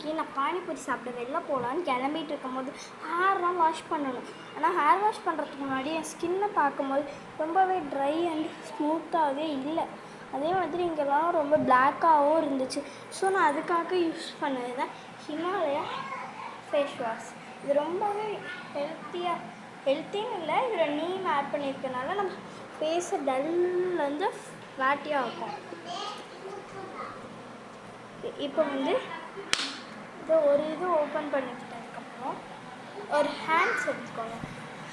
இன்றைக்கி நான் பானிபூரி சாப்பிட வெளில போகலான்னு கிளம்பிட்டு இருக்கும்போது ஹேர்லாம் வாஷ் பண்ணணும். ஆனால் ஹேர் வாஷ் பண்ணுறதுக்கு முன்னாடி என் ஸ்கின்னை பார்க்கும்போது ரொம்பவே ட்ரை அண்ட் ஸ்மூத்தாகவே இல்லை. அதே மாதிரி இங்கெல்லாம் ரொம்ப பிளாக்காகவும் இருந்துச்சு. ஸோ நான் அதுக்காக யூஸ் பண்ணது தான் ஹிமாலயா ஃபேஸ் வாஷ். இது ரொம்பவே ஹெல்த்தின்னு இல்லை, இதில் நீம் ஆட் பண்ணியிருக்கனால நம்ம ஃபேஸை டல்லேருந்து ஃப்ளாட்டியாக இருக்கும். இப்போ வந்து இதை ஒரு இது ஓப்பன் பண்ணிக்கிட்டதுக்கப்புறம் ஒரு ஹேண்ட்ஸ் எடுத்துக்கோங்க.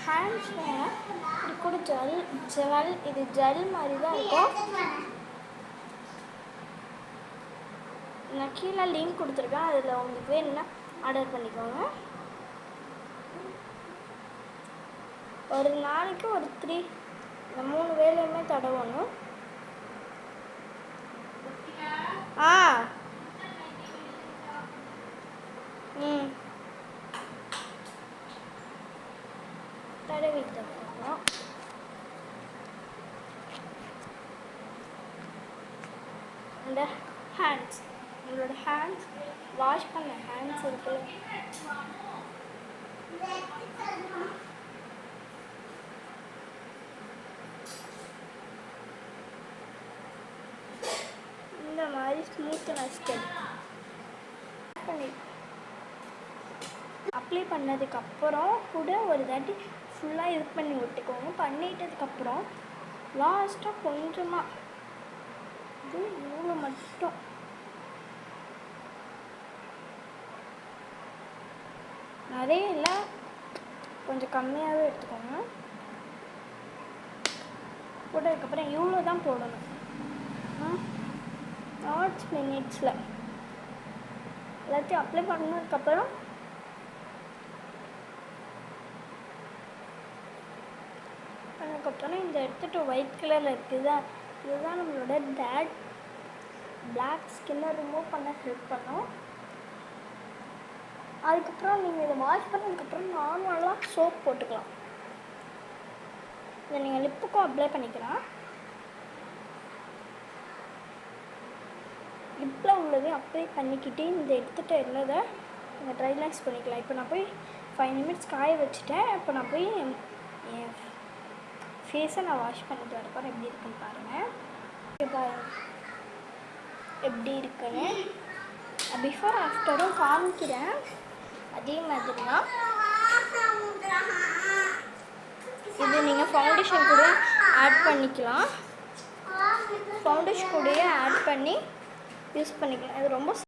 ஹேண்ட்ஸ் வேணால் இது கூட ஜெல் இது ஜெல் மாதிரி தான் இருக்கும். நான் கீழே லிங்க் கொடுத்துருக்கேன், அதில் உங்களுக்கு வேணும்னா ஆர்டர் பண்ணிக்கோங்க. ஒரு நாளைக்கு ஒரு 3 வேலையுமே தடவணும். தடவிட்டோம். அந்த ஹேண்ட்ஸ், உங்களோட ஹேண்ட்ஸ் வாஷ் பண்ண ஹேண்ட்ஸ் இருக்குல்ல, இந்த மாதிரி ஸ்மூத்னஸ் பண்ணி அப்ளை பண்ணதுக்கப்புறம் கூட ஒரு தாட்டி ஃபுல்லாக இது பண்ணி விட்டுக்கோங்க. பண்ணிட்டதுக்கப்புறம் லாஸ்ட்டாக கொஞ்சமாக இது இவ்வளோ மட்டும் நிறைய இல்லை, கொஞ்சம் கம்மியாகவே எடுத்துக்கோங்க. போட்டதுக்கப்புறம் இவ்வளோ தான் போடணும். நாட்ஸ் மினிட்ஸில் எல்லாத்தையும் அப்ளை பண்ணதுக்கப்புறம் இந்த எடுத்துகிட்டு ஒயிட் கலரில் இருக்குதா, இதுதான் நம்மளோட பிளாக் ஸ்கின்னை ரிமூவ் பண்ண ஹெல்ப் பண்ணும். அதுக்கப்புறம் நீங்கள் இதை வாஷ் பண்ணதுக்கப்புறம் நார்மலாக சோப் போட்டுக்கலாம். இதை நீங்கள் லிப்புக்கும் அப்ளை பண்ணிக்கலாம். லிப்பில் உள்ளதையும் அப்ளை பண்ணிக்கிட்டு இந்த எடுத்துகிட்ட உள்ளதை நீங்கள் ட்ரைலாக்ஸ் பண்ணிக்கலாம். இப்போ நான் போய் 5 நிமிட்ஸ் காய வச்சுட்டேன். இப்போ நான் போய் என் ஃபேஸை நான் வாஷ் பண்ணிட்டு வரப்போ எப்படி இருக்குன்னு பாருங்கள். எப்படி இருக்குன்னு பிஃபோர் ஆஃப்டரும் காமிக்கிறேன். அதே மாதிரி தான் இது நீங்கள் ஃபவுண்டேஷன் கூட ஆட் பண்ணிக்கலாம். ஃபவுண்டேஷன் கூடயே ஆட் பண்ணி யூஸ் பண்ணிக்கலாம். இது ரொம்ப